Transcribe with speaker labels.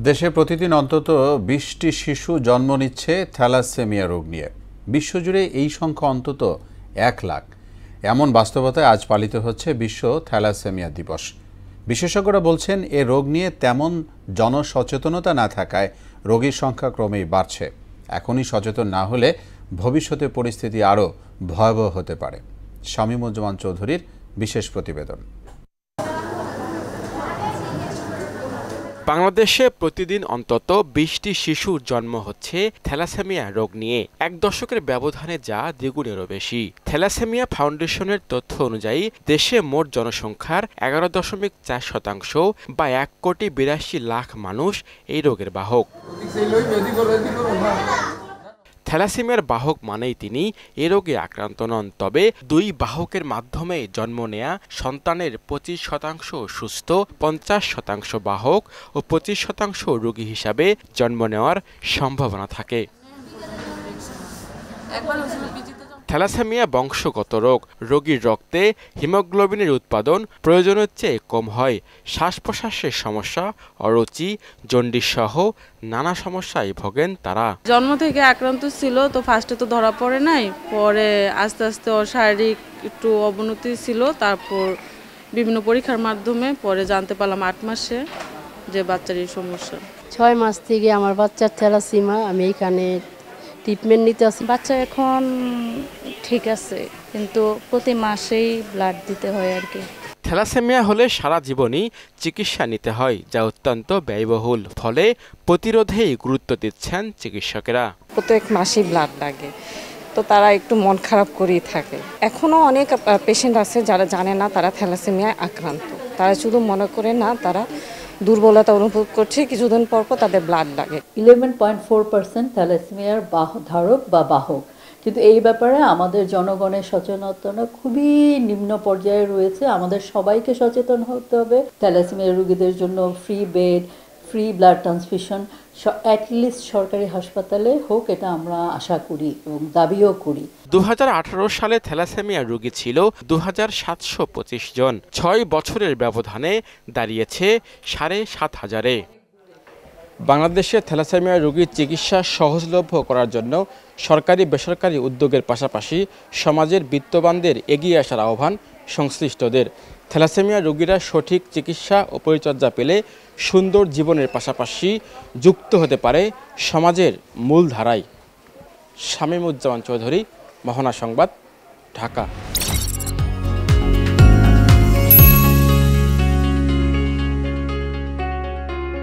Speaker 1: দেশে প্রতিদিন অন্তত ২০টি শিশু জন্ম নিচ্ছে থ্যালাসেমিয়া রোগ নিয়ে। বিশ্বজুড়ে এই সংখ্যা অন্তত ১ লাখ। এমন বাস্তবতায় আজ পালিত হচ্ছে বিশ্ব থ্যালাসেমিয়া দিবস। বিশেষজ্ঞরা বলছেন এ রোগ নিয়ে তেমন জনসচেতনতা না থাকায় রোগীর সংখ্যা ক্রমেই বাড়ছে। এখনই সচেতন না হলে ভবিষ্যতে পরিস্থিতি আরও ভয়াবহ হতে পারে। শামীমুজ্জামান চৌধুরীর বিশেষ প্রতিবেদন।
Speaker 2: বাংলাদেশে প্রতিদিন অন্তত ২০টি শিশুর জন্ম হচ্ছে থ্যালাসেমিয়া রোগ নিয়ে। ১ দশকের ব্যবধানে যা দ্বিগুণেরও বেশি। থ্যালাসেমিয়া ফাউন্ডেশনের তথ্য অনুযায়ী দেশে মোট জনসংখ্যার ১১.৪% বা ১,৮২,০০,০০০ মানুষ এই রোগের বাহক। থ্যালাসেমিয়ার বাহক মানেই তিনি এ রোগে আক্রান্ত নন, তবে দুই বাহকের মাধ্যমে জন্ম নেয়া সন্তানের ২৫% সুস্থ, ৫০% বাহক ও ২৫% রোগী হিসাবে জন্ম নেওয়ার সম্ভাবনা থাকে। থ্যালাসেমিয়া বংশগত রোগ। রোগীর রক্তে হিমোগ্লোবিনের উৎপাদন প্রয়োজনের চেয়ে কম হয়। শ্বাস প্রশ্বাসের সমস্যা, অরুচি, জন্ডিস সহ নানা সমস্যায় ভোগেন তারা।
Speaker 3: জন্ম থেকে আক্রান্ত ছিল, তো ফার্স্টে তো ধরা পড়ে নাই, পরে আস্তে আস্তে ওর শারীরিক একটু অবনতি ছিল, তারপর বিভিন্ন পরীক্ষার মাধ্যমে পরে জানতে পারলাম ৮ মাসে যে বাচ্চার এই সমস্যা।
Speaker 4: ৬ মাস থেকে আমার বাচ্চার থ্যালাসেমিয়া, আমি এখানে ট্রিটমেন্ট নিতে আসি।
Speaker 5: বাচ্চা এখন ঠিক আছে, কিন্তু প্রতি মাসেই ব্লাড দিতে হয় আর কি।
Speaker 2: থ্যালাসেমিয়া হলে সারা জীবনই চিকিৎসা নিতে হয়, যা অত্যন্ত ব্যয়বহুল। ফলে প্রতিরোধেই গুরুত্ব দিচ্ছেন চিকিৎসকেরা।
Speaker 6: প্রত্যেক মাসেই ব্লাড লাগে, তো তারা একটু মন খারাপ করেই থাকে। এখনও অনেক পেশেন্ট আছে যারা জানে না তারা থ্যালাসেমিয়ায় আক্রান্ত। তারা শুধু মনে করে না তারা দুর্বলতা অনুভব করছে, কিছুদিন পর তাদের ব্লাড লাগে।
Speaker 7: 11.4% থ্যালাসেমিয়ার ধারক বা বাহক, কিন্তু এই ব্যাপারে আমাদের জনগণের সচেতনতা খুবই নিম্ন পর্যায়ে রয়েছে। আমাদের সবাইকে সচেতন হতে হবে। থ্যালাসেমিয়া রোগীদের জন্য free bed, free blood transfusion at least সরকারি হাসপাতালে হোক, এটা আমরা আশা করি এবং দাবিও করি।
Speaker 2: ২০১৮ সালে থ্যালাসেমিয়া রোগী ছিল ২,৭২৫ জন। ৬ বছরের ব্যবধানে দাঁড়িয়েছে ৭,৫০০-এ। বাংলাদেশে থ্যালাসেমিয়া রোগীর চিকিৎসা সহজলভ্য করার জন্য সরকারি বেসরকারি উদ্যোগের পাশাপাশি সমাজের বিত্তবানদের এগিয়ে আসার আহ্বান সংশ্লিষ্টদের। থ্যালাসেমিয়া রোগীরা সঠিক চিকিৎসা ও পরিচর্যা পেলে সুন্দর জীবনের পাশাপাশি যুক্ত হতে পারে সমাজের মূলধারায়। শামীমুজ্জামান চৌধুরী, মোহনা সংবাদ, ঢাকা।